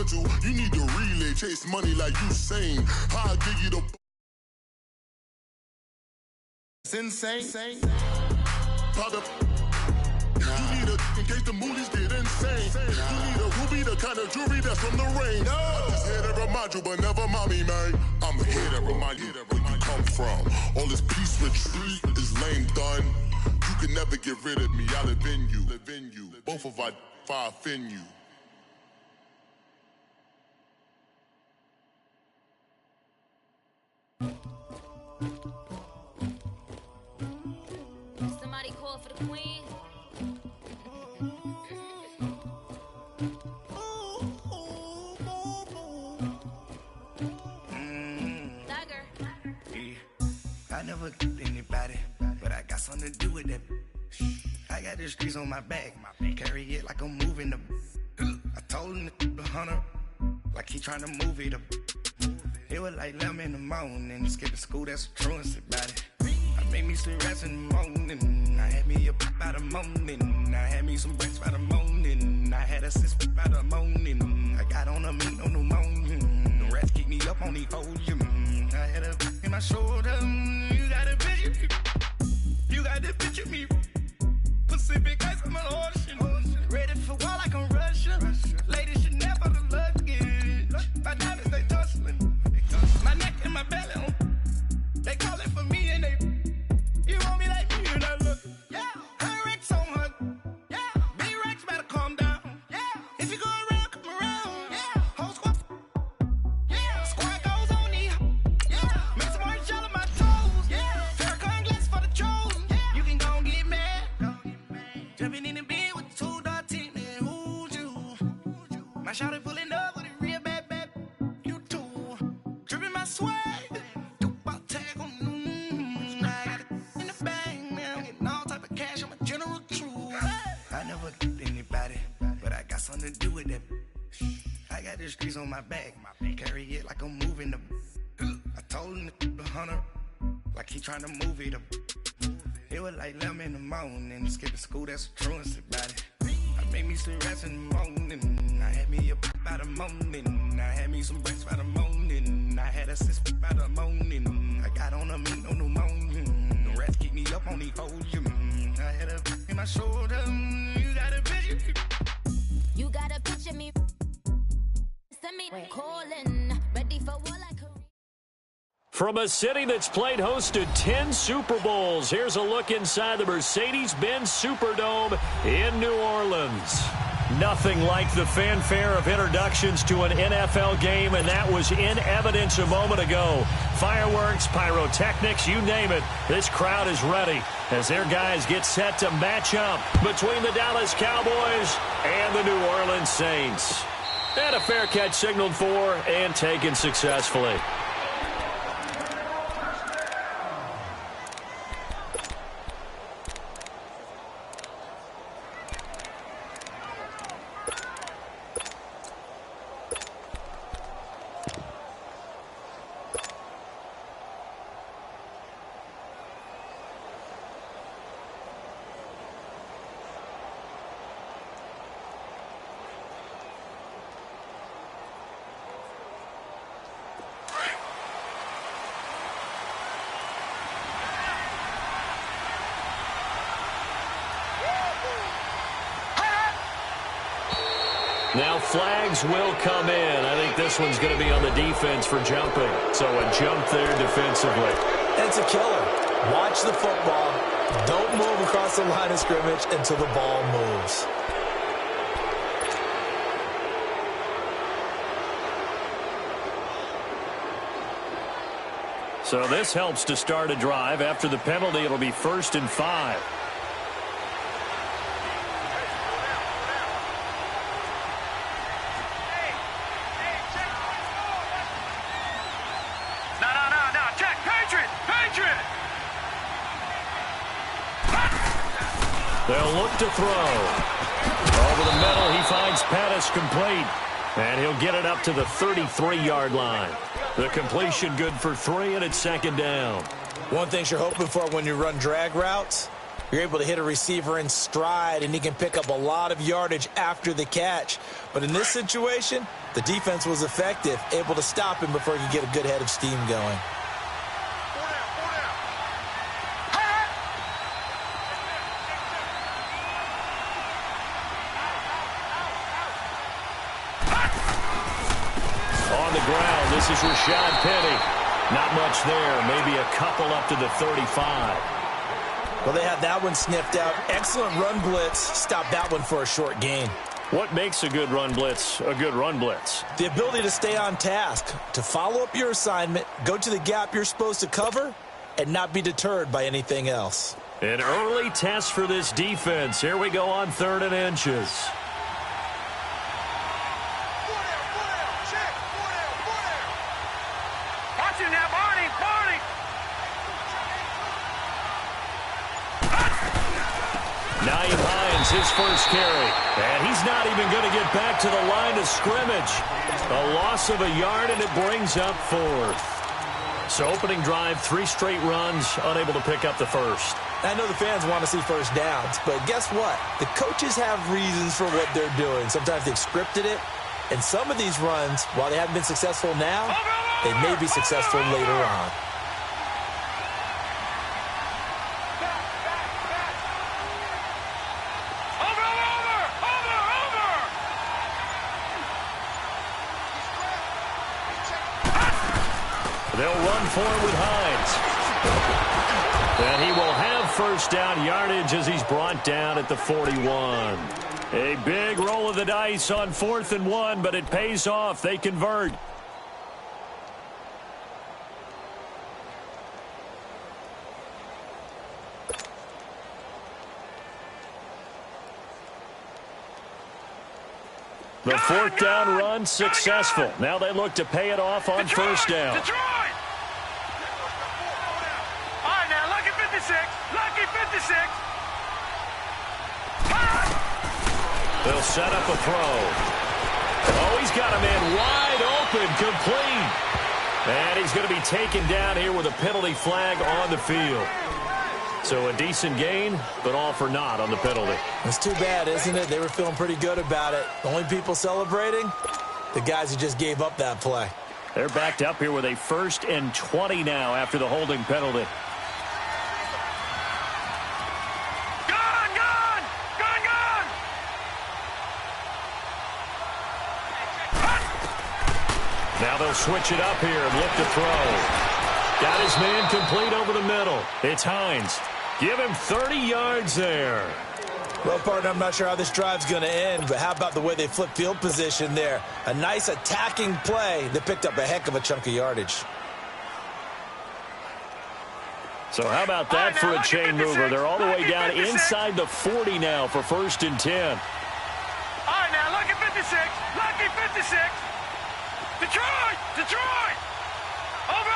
influential. You need to relay, chase money like Usain. How I give you the... It's insane. Pop the... You need a... In case the movies get insane. You need a ruby, the kind of jewelry that's from the rain. I'm just here to remind you, but never mind me, man. I'm here to remind you where you come from. All this peace retreat is lame done. You can never get rid of me. I live in you. Both of our fire fin you. Somebody call for the queen. I never killed anybody, but I got something to do with that. I got the streets on my back, carry it like I'm moving the. I told him the hunter, like he trying to move it up. It was like 11 in the morning, skipping school, that's a truancy about it. I made me some rest in the morning, I had me a pop by the morning, I had me some breaks by the morning, I had a six by the morning, I got on a meat on the morning, the rats keep me up on the ocean, I had a in my shoulder, you got a picture, you got the picture me, Pacific ice on my ocean, ready for war like I'm Russian, ladies should never the luggage, my diamonds they tussling, my neck and my belly on, they calling for me and they, you want me like me and I look, yeah, her Rex on her, yeah, B-Rex better calm down, yeah, if you go around, come around, yeah, whole squad, yeah, squad goes on the, yeah, make some orange gel on my toes, yeah, Farrakhan glass for the trolls, yeah, you can go and get mad, jumping in the bed with 2 dark teeth, man, who's you, my shawty pulling up with a real bad, you too, dripping my swag, something to do with that. I got the streets on my back, carry it like I'm moving the. I told him the hunter, like he trying to move it up. It was like 11 in the morning, skipping school, that's a truancy about it. I made me some rest in the morning, I had me a pop by the morning, I had me some breaks by the morning, I had a six by the morning, I got on a meat on the morning, the rats keep me up on the ocean, I had a in my shoulder, you got a picture. You gotta picture me. Send me calling, ready for war like a... From a city that's played host to 10 Super Bowls, here's a look inside the Mercedes-Benz Superdome in New Orleans. Nothing like the fanfare of introductions to an NFL game, and that was in evidence a moment ago. Fireworks, pyrotechnics, you name it. This crowd is ready as their guys get set to match up between the Dallas Cowboys and the New Orleans Saints. And a fair catch signaled for and taken successfully. Now flags will come in. I think this one's going to be on the defense for jumping. So a jump there defensively. It's a killer. Watch the football. Don't move across the line of scrimmage until the ball moves. So this helps to start a drive. After the penalty, it'll be 1st and 5. They'll look to throw. Over the middle, he finds Pettis complete. And he'll get it up to the 33-yard line. The completion good for 3, and it's 2nd down. One thing you're hoping for when you run drag routes, You're able to hit a receiver in stride, and he can pick up a lot of yardage after the catch. But in this situation, the defense was effective, able to stop him before he could get a good head of steam going. On the ground, this is Rashad Penny. Not much there, maybe a couple up to the 35. Well, they had that one sniffed out. Excellent run blitz. Stop that one for a short gain. What makes a good run blitz a good run blitz? The ability to stay on task, to follow up your assignment, go to the gap you're supposed to cover, and not be deterred by anything else. An early test for this defense. Here we go on 3rd and inches. His first carry, and he's not even going to get back to the line of scrimmage. A loss of a yard, and it brings up 4th. So opening drive, 3 straight runs, unable to pick up the first. I know the fans want to see first downs, but guess what? The coaches have reasons for what they're doing. Sometimes they've scripted it, and some of these runs, while they haven't been successful now, they may be successful later on. They'll run for it with Hines. And he will have first down yardage as he's brought down at the 41. A big roll of the dice on 4th and 1, but it pays off. They convert. The 4th down run successful. Now they look to pay it off on first down. Lucky 56. They'll set up a throw. Oh, he's got a man wide open, complete. And he's going to be taken down here with a penalty flag on the field. So a decent gain, but all for naught on the penalty. It's too bad, isn't it? They were feeling pretty good about it. The only people celebrating, the guys who just gave up that play. They're backed up here with a 1st and 20 now after the holding penalty. Now they'll switch it up here and look to throw. Got his man complete over the middle. It's Hines. Give him 30 yards there. Well, partner, I'm not sure how this drive's going to end, but how about the way they flip field position there? A nice attacking play that picked up a heck of a chunk of yardage. So how about that for a chain mover? They're all the way down inside the 40 now for 1st and 10. All right, now, lucky 56. Lucky 56. Detroit! Detroit! Over!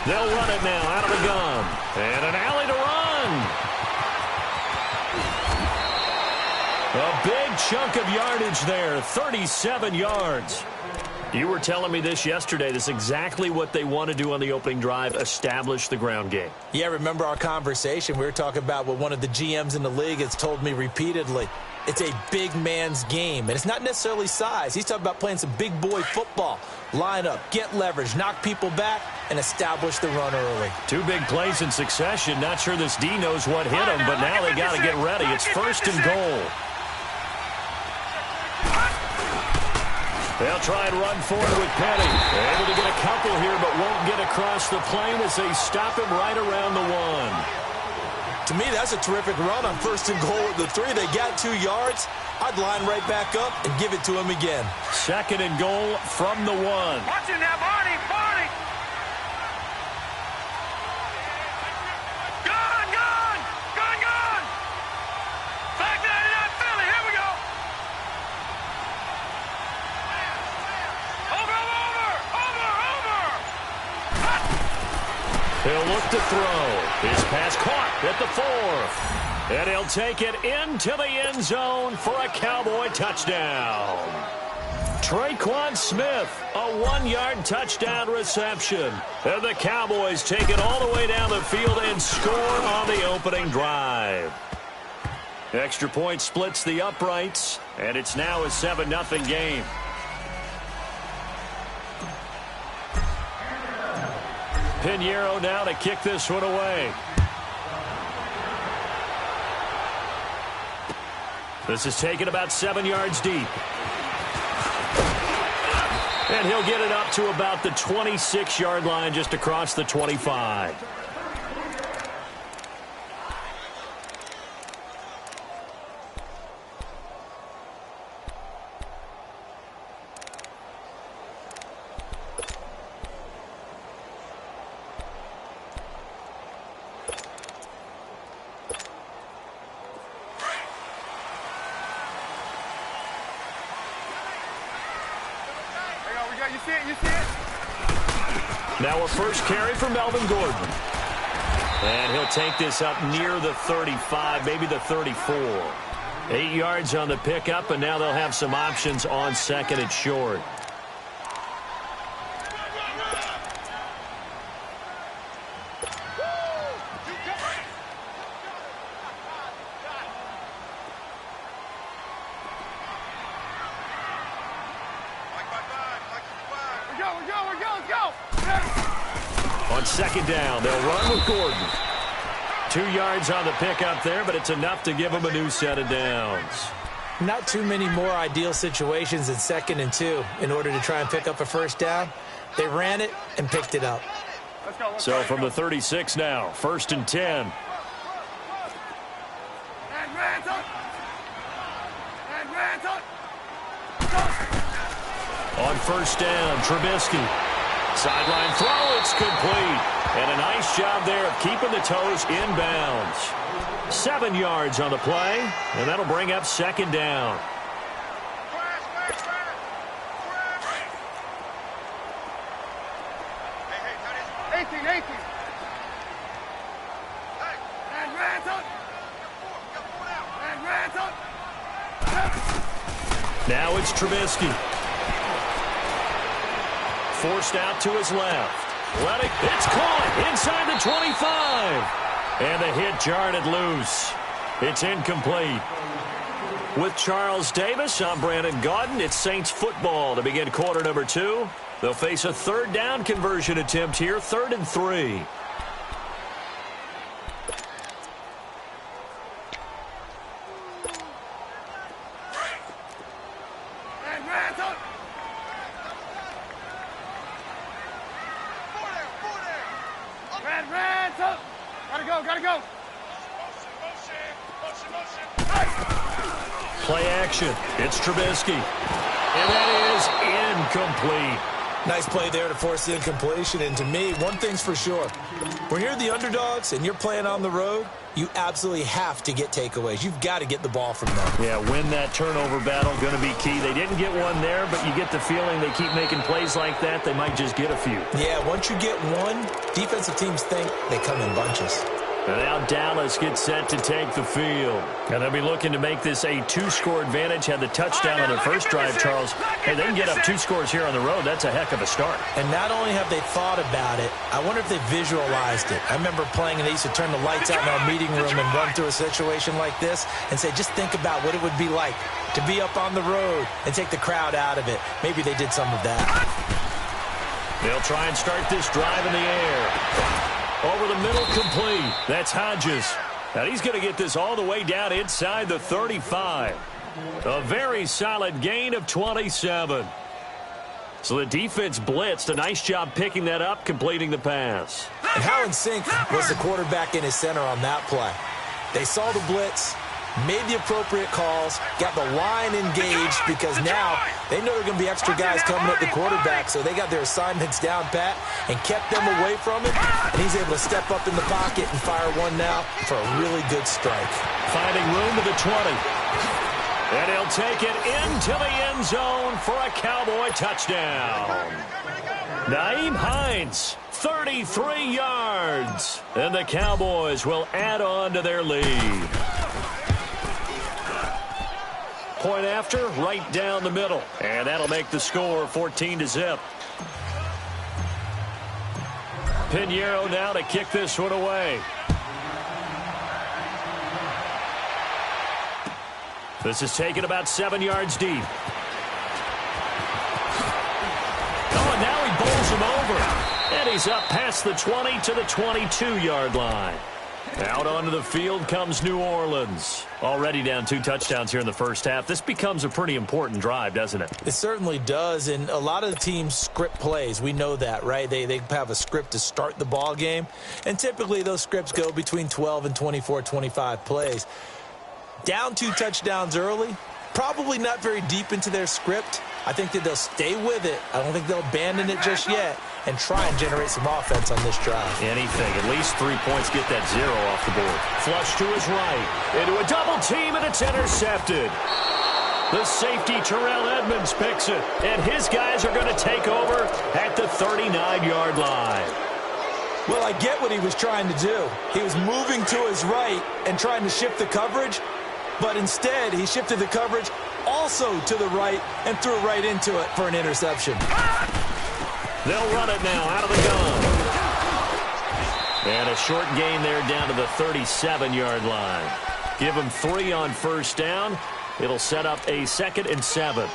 They'll run it now out of the gun. And an alley to run. A big chunk of yardage there, 37 yards. You were telling me this yesterday. This is exactly what they want to do on the opening drive, establish the ground game. Yeah, remember our conversation? We were talking about what one of the GMs in the league has told me repeatedly. It's a big man's game, and it's not necessarily size. He's talking about playing some big boy football. Line up, get leverage, knock people back, and establish the run early. 2 big plays in succession. Not sure this D knows what hit him, but now they got to get ready. It's 1st and goal. They'll try and run forward with Penny. They're able to get a couple here, but won't get across the plane as they stop him right around the 1. To me, that's a terrific run on 1st and goal at the 3. They got 2 yards. I'd line right back up and give it to him again. 2nd and goal from the 1. Watch him now, Barney! Gone! Back 99, Philly, here we go! Over! He'll look to throw. His pass caught at the 4. And he'll take it into the end zone for a Cowboy touchdown. Traquan Smith, a 1-yard touchdown reception. And the Cowboys take it all the way down the field and score on the opening drive. Extra point splits the uprights, and it's now a 7-0 game. Pinheiro now to kick this one away. This is taken about 7 yards deep. And he'll get it up to about the 26-yard line, just across the 25. Now a first carry for Melvin Gordon. And he'll take this up near the 35, maybe the 34. 8 yards on the pickup, and now they'll have some options on second and short. On second down, they'll run with Gordon. 2 yards on the pickup there, but it's enough to give them a new set of downs. Not too many more ideal situations in 2nd and 2 in order to try and pick up a first down. They ran it and picked it up. So from the 36 now, 1st and 10. On first down, Trubisky. Sideline throw, it's complete. And a nice job there of keeping the toes inbounds. 7 yards on the play, and that'll bring up second down. Now it's Trubisky. Forced out to his left. It's caught inside the 25. And the hit jarred it loose. It's incomplete. With Charles Davis, I'm Brandon Gaudin. It's Saints football to begin quarter number 2. They'll face a third down conversion attempt here, 3rd and 3. Play action. It's Trubisky. And that is incomplete. Nice play there to force the incompletion. And to me, one thing's for sure. When you're the underdogs and you're playing on the road, you absolutely have to get takeaways. You've got to get the ball from them. Yeah, win that turnover battle, going to be key. They didn't get one there, but you get the feeling they keep making plays like that, they might just get a few. Yeah, once you get one, defensive teams think they come in bunches. And now Dallas gets set to take the field. And they'll be looking to make this a 2-score advantage. Had the touchdown on their first drive, Charles. Hey, they can get up 2 scores here on the road. That's a heck of a start. And not only have they thought about it, I wonder if they visualized it. I remember playing, and they used to turn the lights out in our meeting room and run through a situation like this and say, just think about what it would be like to be up on the road and take the crowd out of it. Maybe they did some of that. They'll try and start this drive in the air. Over the middle, complete. That's Hodges. And he's going to get this all the way down inside the 35. A very solid gain of 27. So the defense blitzed. A nice job picking that up, completing the pass. And how in sync was the quarterback in his center on that play? They saw the blitz, made the appropriate calls, got the line engaged, because now they know there are going to be extra guys coming at the quarterback, so they got their assignments down pat and kept them away from him, and he's able to step up in the pocket and fire one now for a really good strike. Finding room to the 20. And he'll take it into the end zone for a Cowboy touchdown. Nyheim Hines, 33 yards. And the Cowboys will add on to their lead. Point after, right down the middle. And that'll make the score 14-0. Pinheiro now to kick this one away. This is taken about 7 yards deep. Oh, and now he bowls him over. And he's up past the 20 to the 22-yard line. Out onto the field comes New Orleans. Already down 2 touchdowns here in the first half. This becomes a pretty important drive, doesn't it? It certainly does, and a lot of the teams script plays. We know that, right? They have a script to start the ball game, and typically those scripts go between 12 and 24, 25 plays. Down 2 touchdowns early, probably not very deep into their script. I think that they'll stay with it. I don't think they'll abandon it just yet and try and generate some offense on this drive. Anything. At least 3 points get that 0 off the board. Flush to his right. Into a double team, and it's intercepted. The safety, Terrell Edmonds, picks it. And his guys are going to take over at the 39-yard line. Well, I get what he was trying to do. He was moving to his right and trying to shift the coverage, but instead he shifted the coverage also to the right and threw right into it for an interception. They'll run it now out of the gun. And a short gain there down to the 37-yard line. Give them 3 on first down. It'll set up a 2nd and 7.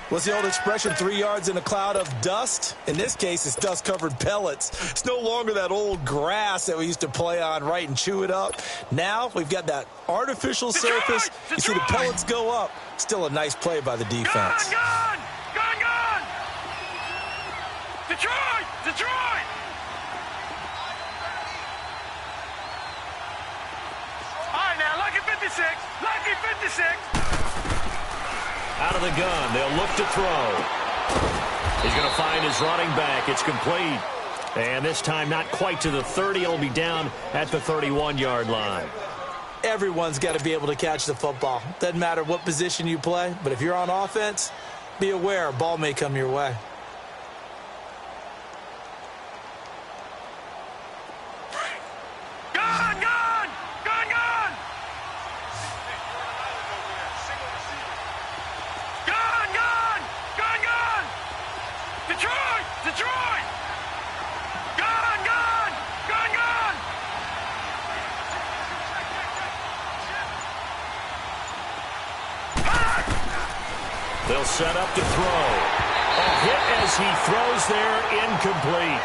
What's the old expression, 3 yards in a cloud of dust? In this case, it's dust-covered pellets. It's no longer that old grass that we used to play on, right, and chew it up. Now we've got that artificial surface. You see the pellets go up. Still a nice play by the defense. Gone! Detroit! Detroit! All right, now, lucky 56. Lucky 56. Out of the gun. They'll look to throw. He's going to find his running back. It's complete. And this time not quite to the 30. It'll be down at the 31-yard line. Everyone's got to be able to catch the football. Doesn't matter what position you play, but if you're on offense, be aware a ball may come your way. They'll set up to throw. A hit as he throws there, incomplete.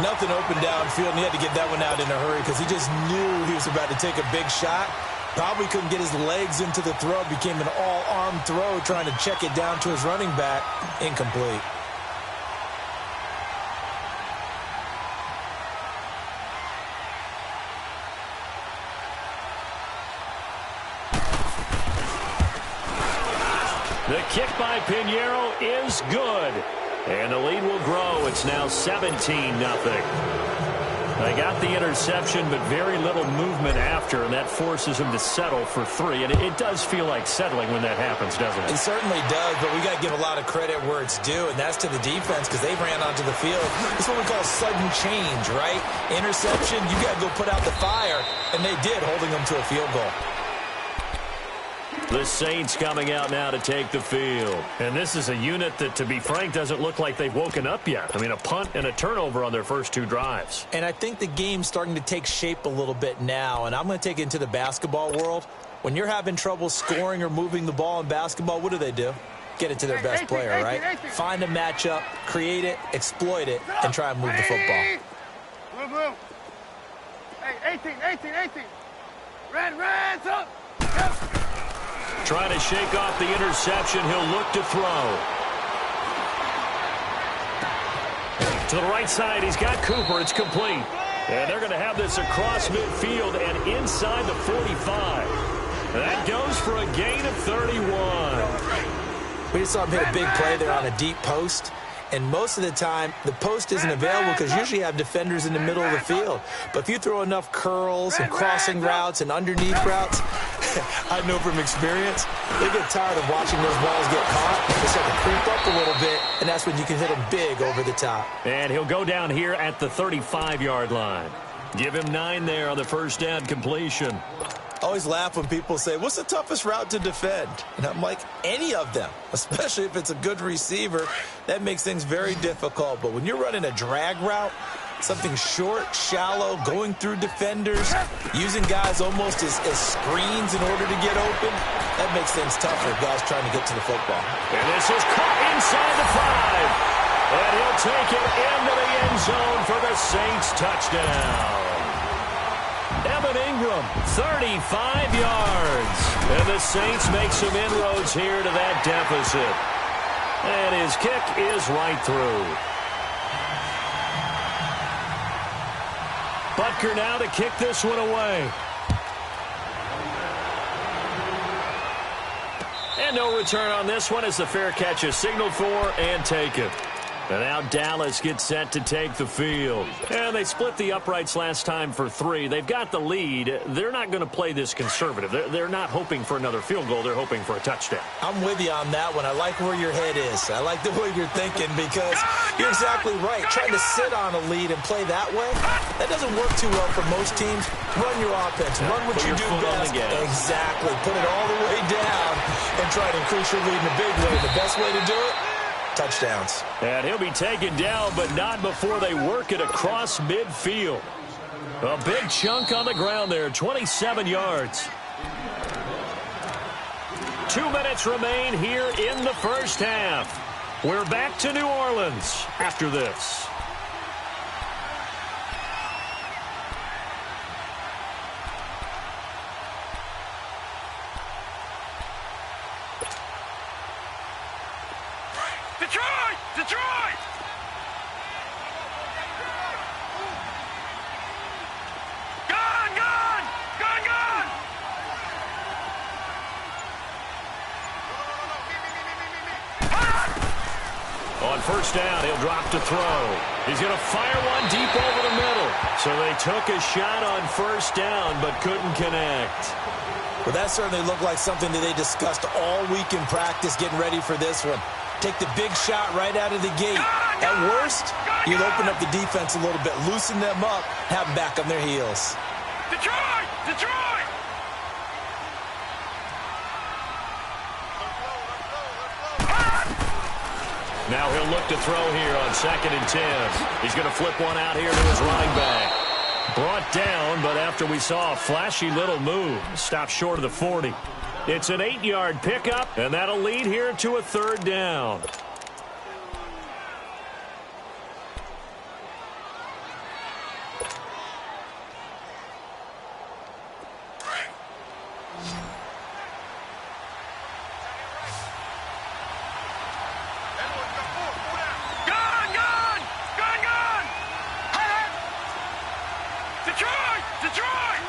Nothing open downfield, and he had to get that one out in a hurry because he just knew he was about to take a big shot. Probably couldn't get his legs into the throw. Became an all-arm throw, trying to check it down to his running back. Incomplete. The kick by Pinheiro is good. And the lead will grow. It's now 17-0. They got the interception, but very little movement after, and that forces them to settle for 3. And it does feel like settling when that happens, doesn't it? It certainly does, but we got to give a lot of credit where it's due, and that's to the defense because they ran onto the field. It's what we call sudden change, right? Interception, you got to go put out the fire, and they did, holding them to a field goal. The Saints coming out now to take the field. And this is a unit that, to be frank, doesn't look like they've woken up yet. I mean, a punt and a turnover on their first 2 drives. And I think the game's starting to take shape a little bit now, and I'm going to take it into the basketball world. When you're having trouble scoring or moving the ball in basketball, what do? Get it to their best player, right? Find a matchup, create it, exploit it, and try and move the football. Blue. Hey, 18. Red, up. Yep. Trying to shake off the interception. He'll look to throw. To the right side, he's got Cooper. It's complete. And they're going to have this across midfield and inside the 45. That goes for a gain of 31. We just saw him hit a big play there on a deep post. And most of the time, the post isn't available because usually you have defenders in the middle of the field. But if you throw enough curls and crossing routes and underneath routes, I know from experience, they get tired of watching those balls get caught. They start to creep up a little bit, and that's when you can hit them big over the top. And he'll go down here at the 35-yard line. Give him 9 there on the first down completion. always laugh when people say, what's the toughest route to defend? And I'm like, any of them, especially if it's a good receiver. That makes things very difficult. But when you're running a drag route, something short, shallow, going through defenders, using guys almost as screens in order to get open, that makes things tougher if guys trying to get to the football. And this is caught inside the 5. And he'll take it into the end zone for the Saints touchdown. Evan Ingram, 35 yards. And the Saints make some inroads here to that deficit. And his kick is right through. Butker now to kick this one away. And no return on this one as the fair catch is signaled for and taken. And now Dallas gets set to take the field. And they split the uprights last time for 3. They've got the lead. They're not going to play this conservative. They're not hoping for another field goal. They're hoping for a touchdown. I'm with you on that one. I like where your head is. I like the way you're thinking because you're exactly right. Trying to sit on a lead and play that way, that doesn't work too well for most teams. Run your offense. Run what you do best. Exactly. Put it all the way down and try to increase your lead in a big way. The best way to do it, touchdowns. And he'll be taken down, but not before they work it across midfield. A big chunk on the ground there, 27 yards. 2 minutes remain here in the first half. We're back to New Orleans after this. Detroit! Detroit! Gone! Gone! Gone! Gone! On first down, he'll drop to throw. He's going to fire one deep over the middle. So they took a shot on first down, but couldn't connect. Well, that certainly looked like something that they discussed all week in practice getting ready for this one. Take the big shot right out of the gate. At worst, you'll open up the defense a little bit, loosen them up, have them back on their heels. Detroit! Detroit! Now he'll look to throw here on 2nd and 10. He's going to flip one out here to his running back. Brought down, but after we saw a flashy little move, stopped short of the 40. It's an 8-yard pickup, and that'll lead here to a 3rd down. Gone! Gone! Gone! Gone! Detroit! Detroit!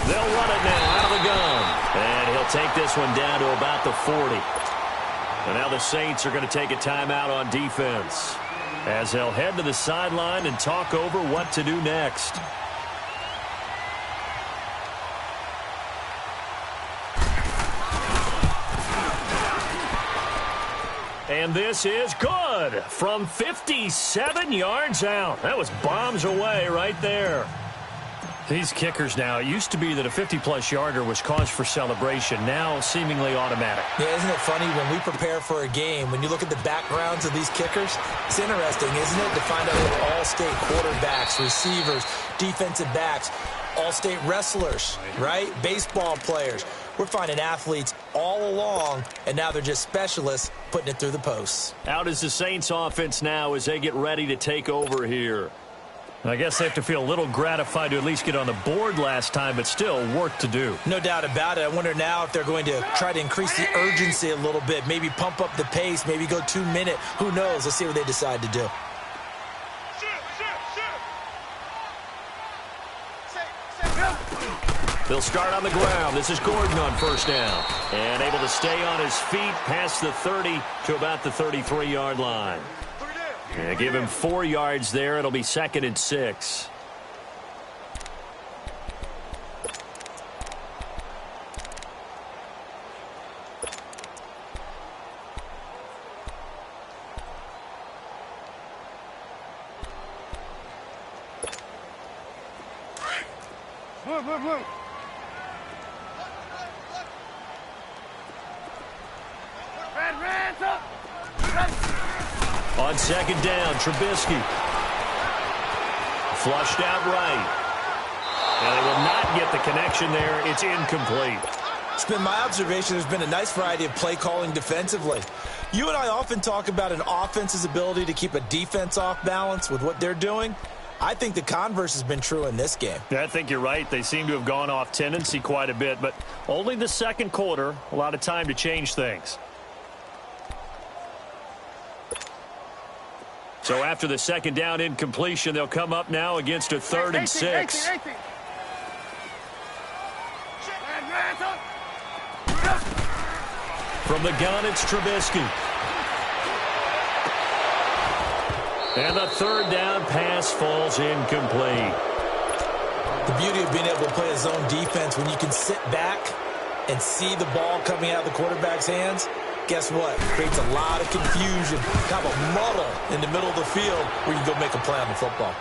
They'll run it now out of the gun. And he'll take this one down to about the 40. And now the Saints are going to take a timeout on defense as they'll head to the sideline and talk over what to do next. And this is good from 57 yards out. That was bombs away right there. These kickers now, it used to be that a 50-plus yarder was cause for celebration, now seemingly automatic. Yeah, isn't it funny when we prepare for a game, when you look at the backgrounds of these kickers, it's interesting, isn't it, to find out they're all-state quarterbacks, receivers, defensive backs, all-state wrestlers, right? Baseball players. We're finding athletes all along, and now they're just specialists putting it through the posts. Out is the Saints offense now as they get ready to take over here. I guess they have to feel a little gratified to at least get on the board last time, but still work to do. No doubt about it. I wonder now if they're going to try to increase the urgency a little bit, maybe pump up the pace, maybe go 2 minute. Who knows? Let's see what they decide to do. They'll start on the ground. This is Gordon on first down. And able to stay on his feet past the 30 to about the 33-yard line. And give him 4 yards there. It'll be 2nd and 6. On second down, Trubisky. Flushed out right. And they will not get the connection there. It's incomplete. It's been my observation there's been a nice variety of play calling defensively. You and I often talk about an offense's ability to keep a defense off balance with what they're doing. I think the converse has been true in this game. Yeah, I think you're right. They seem to have gone off tendency quite a bit, but only the second quarter, a lot of time to change things. So after the second down incompletion, they'll come up now against a 3rd and 6. From the gun, it's Trubisky. And the 3rd down pass falls incomplete. The beauty of being able to play a zone defense when you can sit back and see the ball coming out of the quarterback's hands, guess what? It creates a lot of confusion, kind of a muddle in the middle of the field where you can go make a play on the football.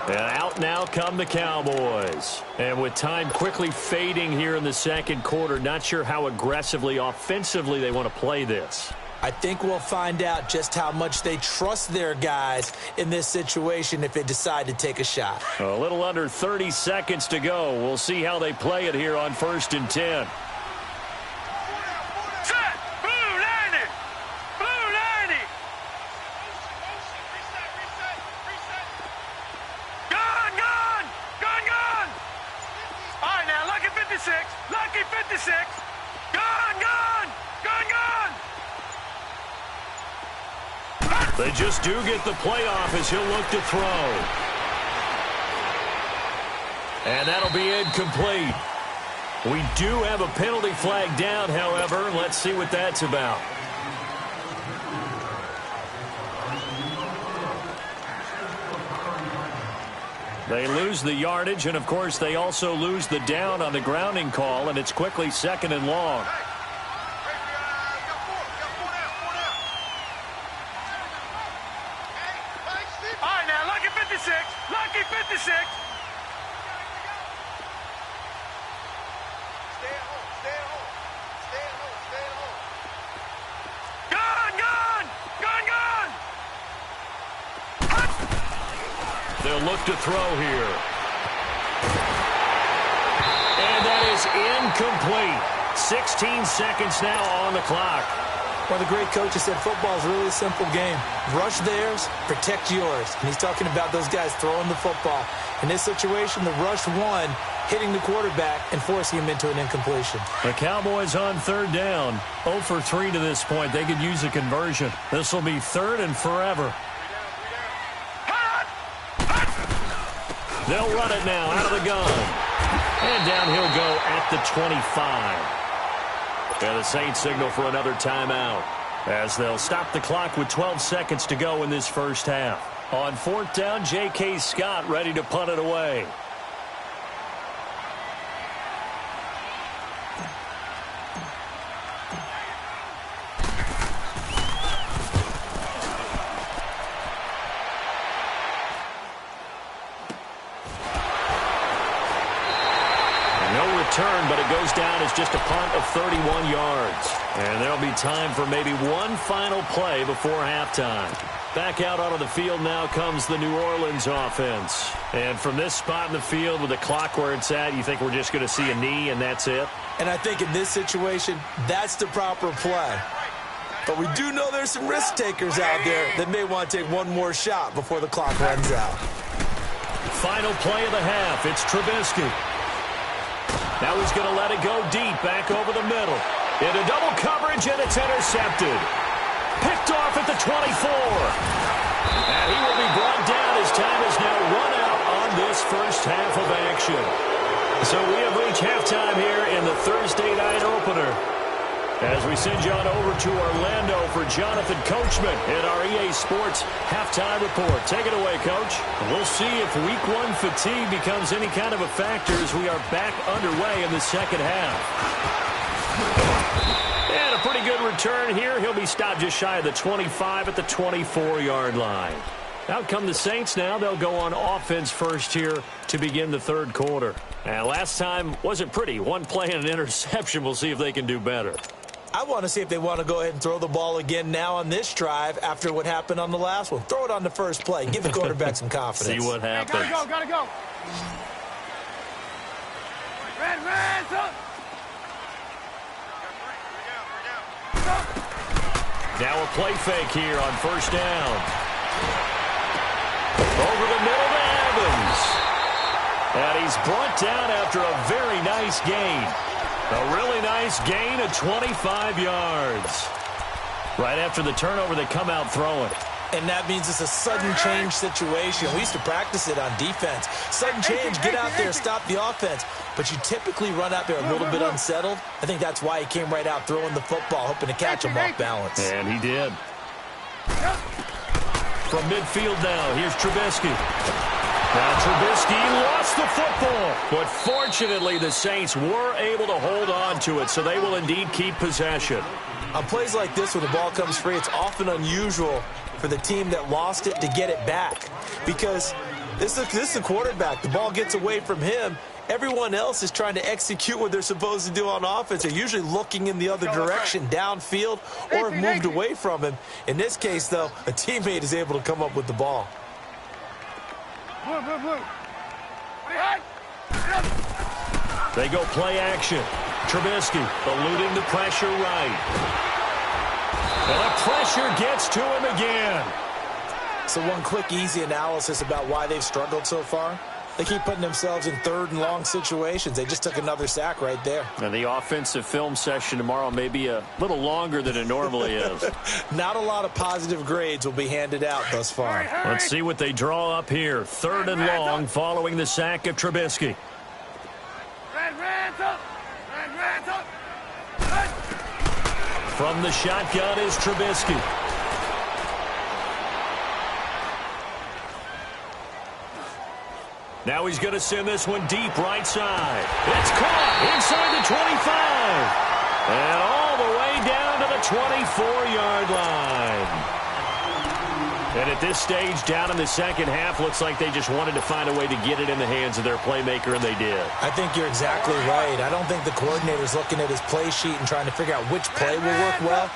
And out now come the Cowboys. And with time quickly fading here in the second quarter, not sure how aggressively, offensively they want to play this. I think we'll find out just how much they trust their guys in this situation if they decide to take a shot. A little under 30 seconds to go. We'll see how they play it here on 1st and 10. Set! Blue 90! Blue 90! Gone, gone! Gone, gone! All right, now, lucky 56. Lucky 56. Gone, gone! Gone, gone! They just do get the playoff as he'll look to throw. And that'll be incomplete. We do have a penalty flag down, however. Let's see what that's about. They lose the yardage, and, of course, they also lose the down on the grounding call, and it's quickly 2nd and long. Lucky 56. Stay at home. Stay at home. Stay at home. Stay at home. Gone, gone. Gone, gone. They'll look to throw here. And that is incomplete. 16 seconds now on the clock. One of the great coaches said football is really a simple game. Rush theirs, protect yours. And he's talking about those guys throwing the football. In this situation, the rush won, hitting the quarterback and forcing him into an incompletion. The Cowboys on 3rd down. 0 for 3 to this point. They could use a conversion. This will be 3rd and forever. They'll run it now out of the gun. And down he'll go at the 25. And the Saints signal for another timeout as they'll stop the clock with 12 seconds to go in this first half. On 4th down, J.K. Scott ready to punt it away. Turn, but it goes down as just a punt of 31 yards. And there'll be time for maybe one final play before halftime. Back out onto the field now comes the New Orleans offense. And from this spot in the field with the clock where it's at, you think we're just going to see a knee and that's it? And I think in this situation, that's the proper play. But we do know there's some risk takers out there that may want to take one more shot before the clock runs out. Final play of the half. It's Trubisky. Now he's going to let it go deep, back over the middle. Into double coverage, and it's intercepted. Picked off at the 24. And he will be brought down as time is now run out on this first half of action. So we have reached halftime here in the Thursday night opener. As we send you on over to Orlando for Jonathan Coachman in our EA Sports halftime report. Take it away, Coach. We'll see if Week 1 fatigue becomes any kind of a factor as we are back underway in the second half. And a pretty good return here. He'll be stopped just shy of the 25 at the 24-yard line. Out come the Saints now. They'll go on offense first here to begin the third quarter. And last time wasn't pretty. One play and an interception. We'll see if they can do better. I want to see if they want to go ahead and throw the ball again now on this drive after what happened on the last one. Throw it on the first play. Give the quarterback some confidence. See what happens. Hey, gotta go. Red, up. Now a play fake here on first down. Over the middle to Evans. And he's brought down after a very nice gain. A really nice gain of 25 yards. Right after the turnover, they come out throwing. And that means it's a sudden change situation. We used to practice it on defense. Sudden change, get out there, stop the offense. But you typically run out there a little bit unsettled. I think that's why he came right out throwing the football, hoping to catch him off balance. And he did. From midfield now, here's Trubisky. Now Trubisky lost the football. But fortunately, the Saints were able to hold on to it, so they will indeed keep possession. On plays like this, when the ball comes free, it's often unusual for the team that lost it to get it back. Because this is the quarterback. The ball gets away from him. Everyone else is trying to execute what they're supposed to do on offense. They're usually looking in the other direction, downfield, or have moved away from him. In this case, though, a teammate is able to come up with the ball. They go play action. Trubisky eluding the pressure right. And the pressure gets to him again. So one quick, easy analysis about why they've struggled so far. They keep putting themselves in third and long situations. They just took another sack right there. And the offensive film session tomorrow may be a little longer than it normally is. Not a lot of positive grades will be handed out thus far. Let's see what they draw up here. Third and long following the sack of Trubisky. From the shotgun is Trubisky. Now he's going to send this one deep right side. It's caught inside the 25. And all the way down to the 24-yard line. And at this stage, down in the second half, looks like they just wanted to find a way to get it in the hands of their playmaker, and they did. I think you're exactly right. I don't think the coordinator's looking at his play sheet and trying to figure out which play will work well.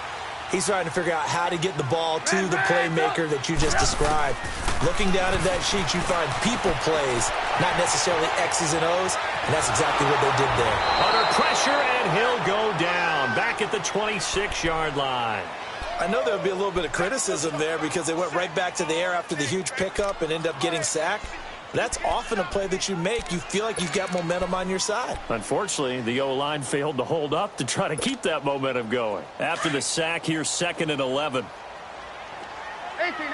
He's trying to figure out how to get the ball to the playmaker that you just described. Looking down at that sheet, you find people plays, not necessarily X's and O's, and that's exactly what they did there. Under pressure, and he'll go down, back at the 26-yard line. I know there'll be a little bit of criticism there because they went right back to the air after the huge pickup and end up getting sacked. That's often a play that you make. You feel like you've got momentum on your side. Unfortunately, the O-line failed to hold up to try to keep that momentum going. After the sack, here's 2nd and 11. 18.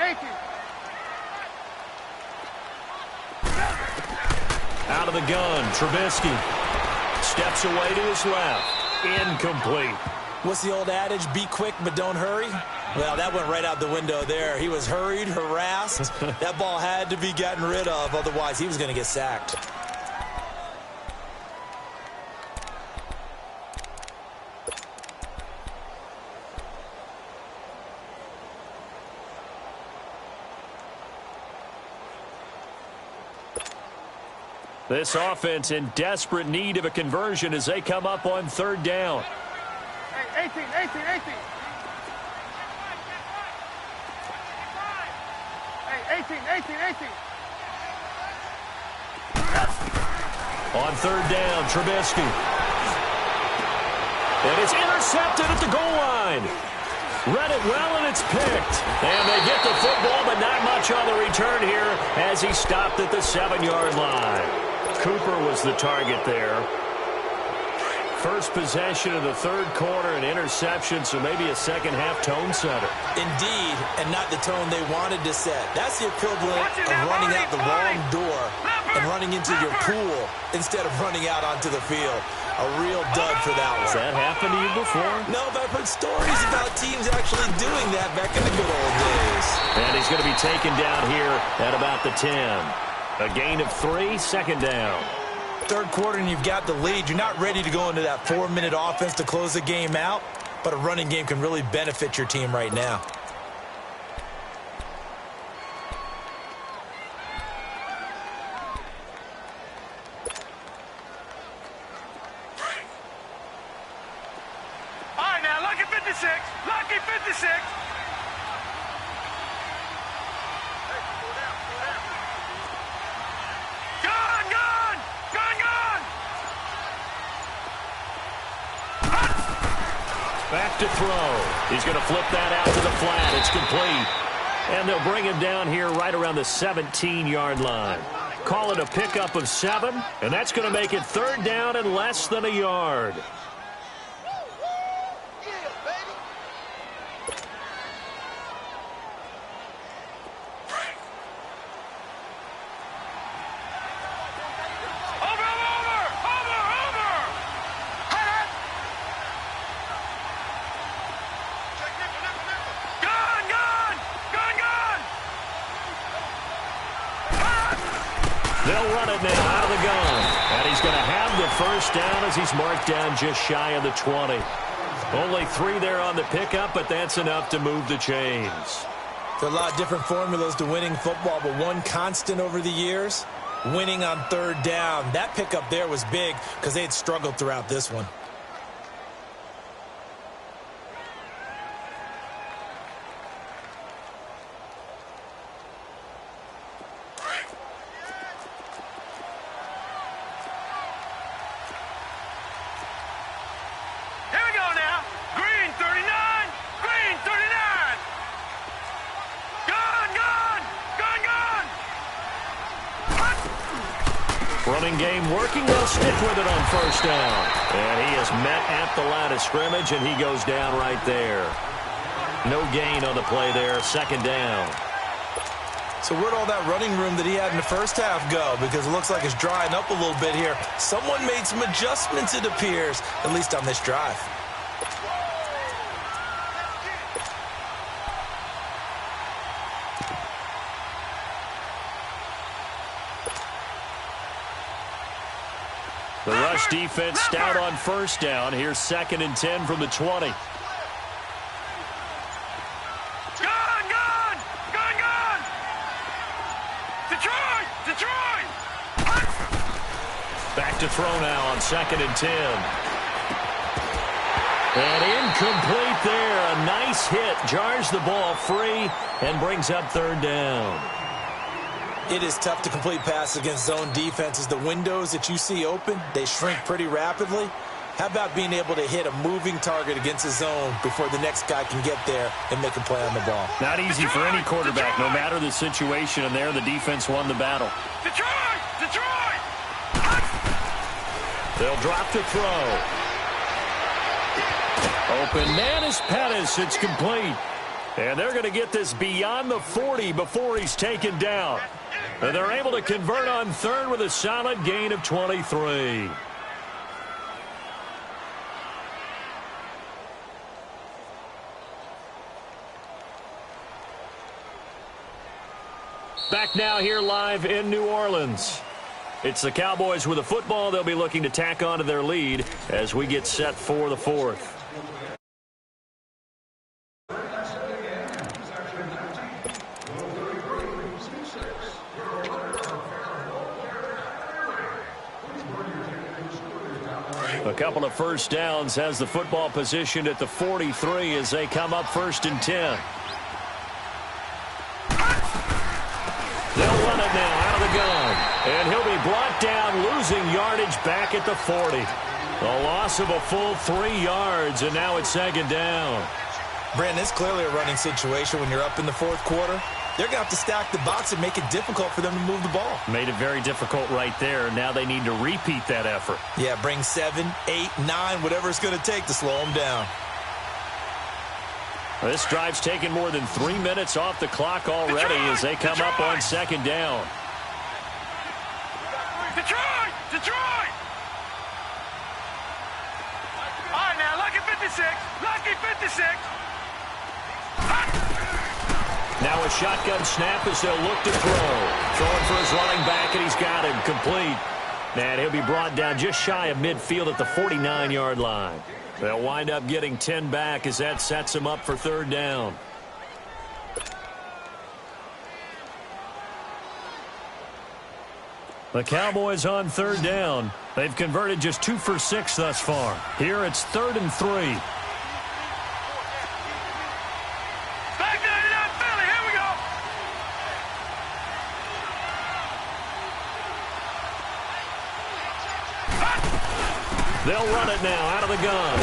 Out of the gun, Trubisky steps away to his left. Incomplete. What's the old adage? Be quick, but don't hurry. Well, that went right out the window there. He was hurried, harassed. That ball had to be gotten rid of. Otherwise, he was going to get sacked. This offense in desperate need of a conversion as they come up on 3rd down. 18. On 3rd down, Trubisky. And it's intercepted at the goal line. Read it well, and it's picked. And they get the football, but not much on the return here as he stopped at the 7-yard line. Cooper was the target there. First possession of the 3rd quarter, an interception, so maybe a second-half tone setter. Indeed, and not the tone they wanted to set. That's the equivalent of running out the wrong door and running into your pool instead of running out onto the field. A real dud for that one. Has that happened to you before? No, but I've heard stories about teams actually doing that back in the good old days. And he's going to be taken down here at about the 10. A gain of 3, 2nd down. 3rd quarter and you've got the lead. You're not ready to go into that 4-minute offense to close the game out, but a running game can really benefit your team right now. 56. Lucky 56. Gun, gun! Gun, gun! Back to throw. He's going to flip that out to the flat. It's complete. And they'll bring him down here right around the 17-yard line. Call it a pickup of 7, and that's going to make it third down and less than a yard. They'll run it now out of the gun. And he's going to have the first down as he's marked down just shy of the 20. Only 3 there on the pickup, but that's enough to move the chains. There are a lot of different formulas to winning football, but one constant over the years, winning on third down. That pickup there was big because they had struggled throughout this one. Running game working. They'll stick with it on first down. And he is met at the line of scrimmage, and he goes down right there. No gain on the play there. Second down. So where'd all that running room that he had in the first half go? Because it looks like it's drying up a little bit here. Someone made some adjustments, it appears, at least on this drive. The rush defense stout on first down. Here's 2nd and 10 from the 20. Gun, gun! Gun, gun! Detroit! Detroit! Back to throw now on 2nd and 10. And incomplete there. A nice hit. Jars the ball free and brings up third down. It is tough to complete passes against zone defenses. The windows that you see open, they shrink pretty rapidly. How about being able to hit a moving target against a zone before the next guy can get there and make a play on the ball? Not easy for any quarterback, no matter the situation, and there the defense won the battle. Detroit! Detroit! They'll drop to throw. Open man is Pettis. It's complete. And they're going to get this beyond the 40 before he's taken down. And they're able to convert on third with a solid gain of 23. Back now here live in New Orleans. It's the Cowboys with the football. They'll be looking to tack on to their lead as we get set for the 4th. A couple of first downs has the football positioned at the 43 as they come up 1st and 10. They'll run it now out of the gun. And he'll be brought down, losing yardage back at the 40. A loss of a full 3 yards, and now it's 2nd down. Brandon, it's clearly a running situation when you're up in the 4th quarter. They're going to have to stack the box and make it difficult for them to move the ball. Made it very difficult right there. Now they need to repeat that effort. Yeah, bring 7, 8, 9, whatever it's going to take to slow them down. This drive's taken more than 3 minutes off the clock already as they come up on 2nd down. Detroit! Detroit! All right, now, lucky 56. Lucky 56. Now a shotgun snap as they'll look to throw. Throwing for his running back, and he's got him complete. And he'll be brought down just shy of midfield at the 49-yard line. They'll wind up getting 10 back as that sets him up for 3rd down. The Cowboys on 3rd down. They've converted just 2 for 6 thus far. Here it's 3rd and 3. They'll run it now out of the gun.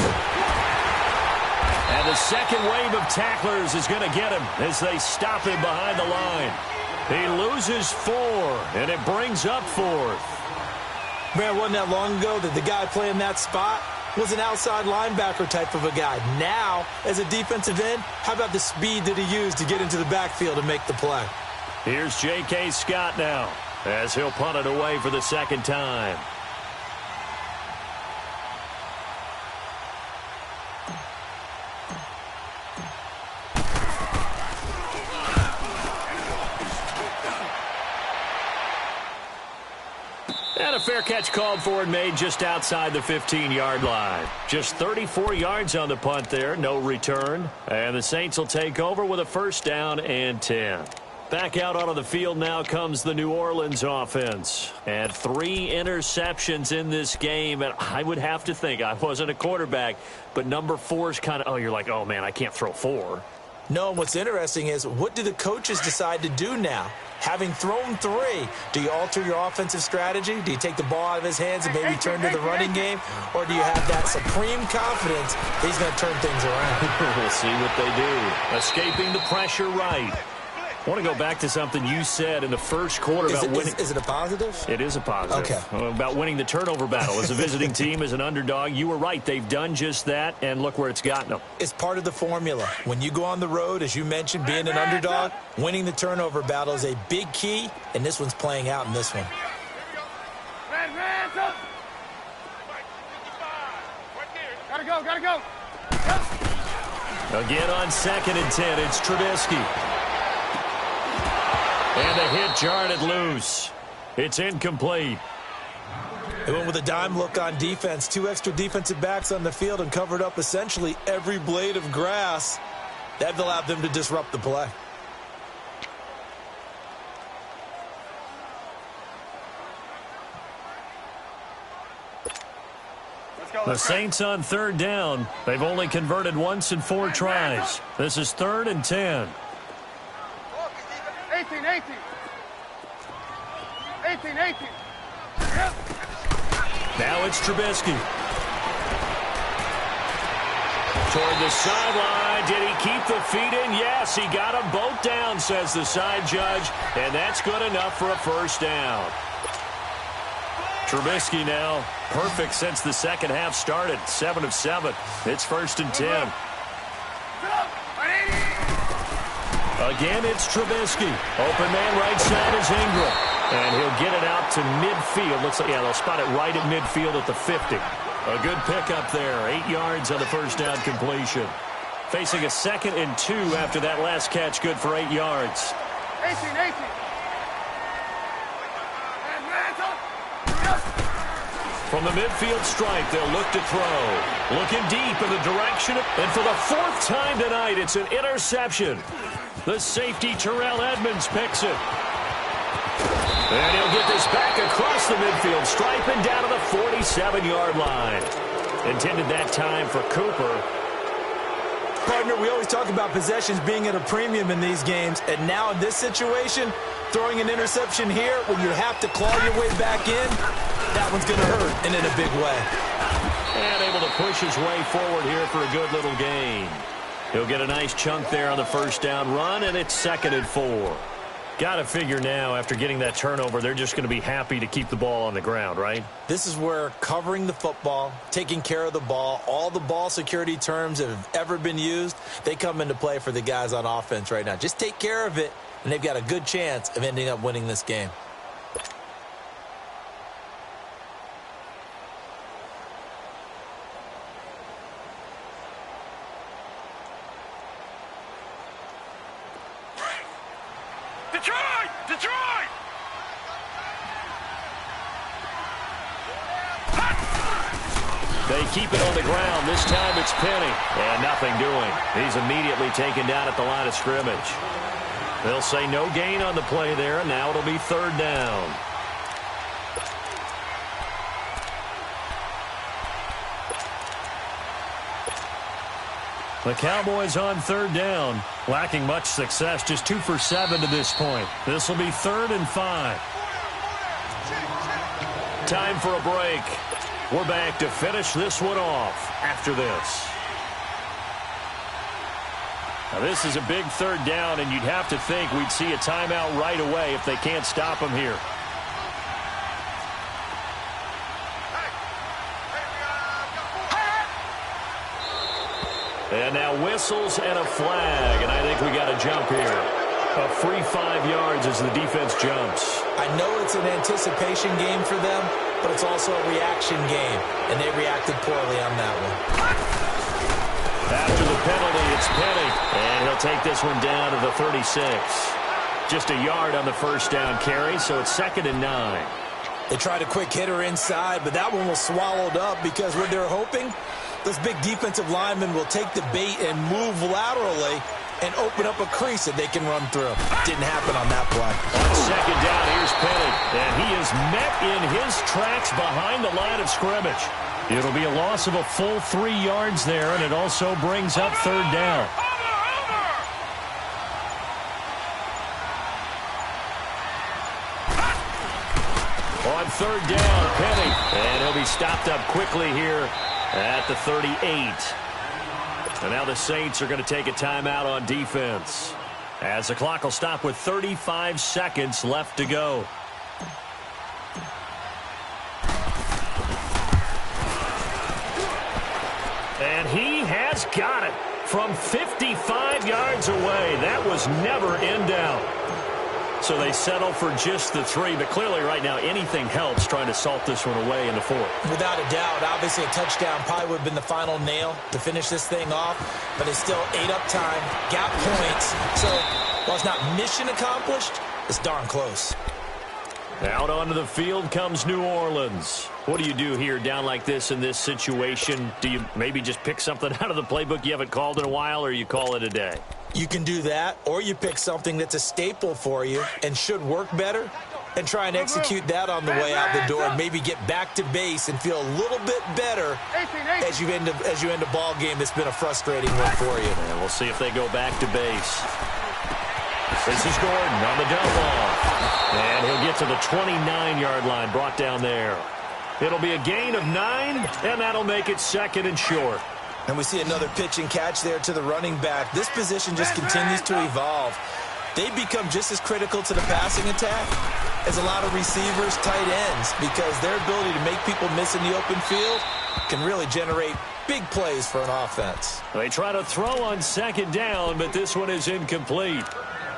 And the second wave of tacklers is going to get him as they stop him behind the line. He loses 4, and it brings up 4th. Man, wasn't that long ago that the guy playing that spot was an outside linebacker type of a guy. Now, as a defensive end, how about the speed that he used to get into the backfield and make the play? Here's J.K. Scott now as he'll punt it away for the second time. And a fair catch called for and made just outside the 15-yard line. Just 34 yards on the punt there, no return. And the Saints will take over with a first down and 10. Back out onto the field now comes the New Orleans offense. And 3 interceptions in this game. And I would have to think, I wasn't a quarterback, but number 4 is kind of, you're like, oh, man, I can't throw 4. No, what's interesting is what do the coaches decide to do now? Having thrown 3, do you alter your offensive strategy? Do you take the ball out of his hands and maybe turn to the running game? Or do you have that supreme confidence that he's going to turn things around? We'll see what they do. Escaping the pressure right. I want to go back to something you said in the first quarter about winning. Is it a positive? It is a positive. Okay. About winning the turnover battle. As a visiting team, as an underdog, you were right. They've done just that, and look where it's gotten them. It's part of the formula. When you go on the road, as you mentioned, being an underdog, winning the turnover battle is a big key, and this one's playing out in this one. Gotta go. Again on 2nd and 10, it's Trubisky. And a hit jarred it loose. It's incomplete. They went with a dime look on defense. 2 extra defensive backs on the field and covered up essentially every blade of grass. That allowed them to disrupt the play. The Saints on 3rd down. They've only converted once in 4 tries. This is 3rd and 10. 18. Now it's Trubisky. Toward the sideline. Did he keep the feet in? Yes, he got them both down, says the side judge. And that's good enough for a first down. Trubisky now perfect since the second half started. 7 of 7. It's 1st and 10. Again, it's Trubisky. Open man right side is Ingram. And he'll get it out to midfield. Looks like, they'll spot it right at midfield at the 50. A good pickup there. 8 yards on the first down completion. Facing a 2nd and 2 after that last catch. Good for 8 yards. 18. From the midfield stripe, they'll look to throw. Looking deep in the direction. And for the 4th time tonight, it's an interception. The safety, Terrell Edmonds, picks it. And he'll get this back across the midfield stripe and down to the 47-yard line. Intended that time for Cooper. Partner, we always talk about possessions being at a premium in these games. And now in this situation, throwing an interception here when you have to claw your way back in, that one's going to hurt, and in a big way. And able to push his way forward here for a good little gain. He'll get a nice chunk there on the first down run, and it's 2nd and 4. Got to figure now, after getting that turnover, they're just going to be happy to keep the ball on the ground, right? This is where covering the football, taking care of the ball, all the ball security terms that have ever been used, they come into play for the guys on offense right now. Just take care of it, and they've got a good chance of ending up winning this game. Detroit! They keep it on the ground. This time it's Penny. And nothing doing. He's immediately taken down at the line of scrimmage. They'll say no gain on the play there. Now it'll be 3rd down. The Cowboys on 3rd down, lacking much success, just 2 for 7 to this point. This will be 3rd and 5. Time for a break. We're back to finish this one off after this. Now, this is a big third down, and you'd have to think we'd see a timeout right away if they can't stop them here. And now whistles and a flag, and I think we got a jump here. A free 5 yards as the defense jumps. I know it's an anticipation game for them, but it's also a reaction game, and they reacted poorly on that one. After the penalty, it's Penny, and he'll take this one down to the 36. Just a yard on the first down carry, so it's 2nd and 9. They tried a quick hitter inside, but that one was swallowed up because what they're hoping, this big defensive lineman will take the bait and move laterally and open up a crease that they can run through. Didn't happen on that play. On 2nd down, here's Penny, and he is met in his tracks behind the line of scrimmage. It'll be a loss of a full 3 yards there, and it also brings up 3rd down. On 3rd down, Penny, and he'll be stopped up quickly here at the 38. And now the Saints are going to take a timeout on defense, as the clock will stop with 35 seconds left to go. And he has got it from 55 yards away. That was never in doubt. So they settle for just the 3, but clearly right now anything helps trying to salt this one away in the 4th. Without a doubt, obviously a touchdown probably would have been the final nail to finish this thing off, but it's still 8 up time, got points. So while it's not mission accomplished, it's darn close. Out onto the field comes New Orleans. What do you do here down like this in this situation? Do you maybe just pick something out of the playbook you haven't called in a while, or you call it a day? You can do that, or you pick something that's a staple for you and should work better and try and execute that on the way out the door and maybe get back to base and feel a little bit better as you end a ball game that's been a frustrating one for you. And we'll see if they go back to base. This is Gordon on the dump off. And he'll get to the 29-yard line, brought down there. It'll be a gain of 9, and that'll make it 2nd and short. And we see another pitch and catch there to the running back. This position just continues to evolve. They become just as critical to the passing attack as a lot of receivers, tight ends, because their ability to make people miss in the open field can really generate big plays for an offense. They try to throw on 2nd down, but this one is incomplete.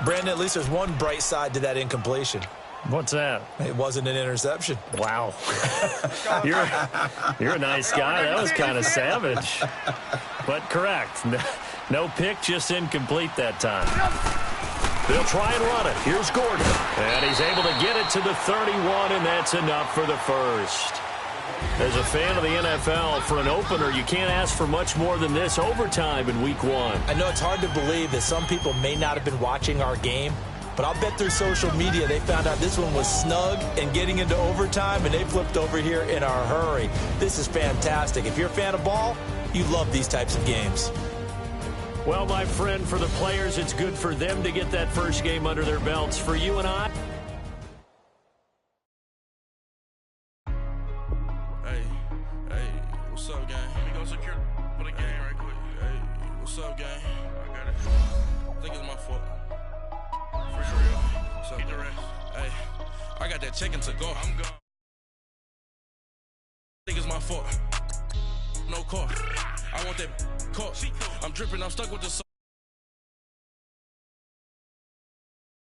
Brandon, at least there's one bright side to that incompletion. What's that? It wasn't an interception. Wow. You're a nice guy. That was kind of savage. But correct. No pick, just incomplete that time. They'll try and run it. Here's Gordon. And he's able to get it to the 31, and that's enough for the first. As a fan of the NFL, for an opener, you can't ask for much more than this overtime in Week 1. I know it's hard to believe that some people may not have been watching our game, but I'll bet through social media they found out this one was snug and getting into overtime, and they flipped over here in a hurry. This is fantastic. If you're a fan of ball, you love these types of games. Well, my friend, for the players, it's good for them to get that first game under their belts. For you and I... What's up, gang? Let me go secure for the game right quick. Hey, what's up, gang? I got it. I think it's my fault. For real. What's up, get the rest. Hey, I got that chicken to go. I'm gone. I think it's my fault. No car. I want that car. I'm dripping. I'm stuck with the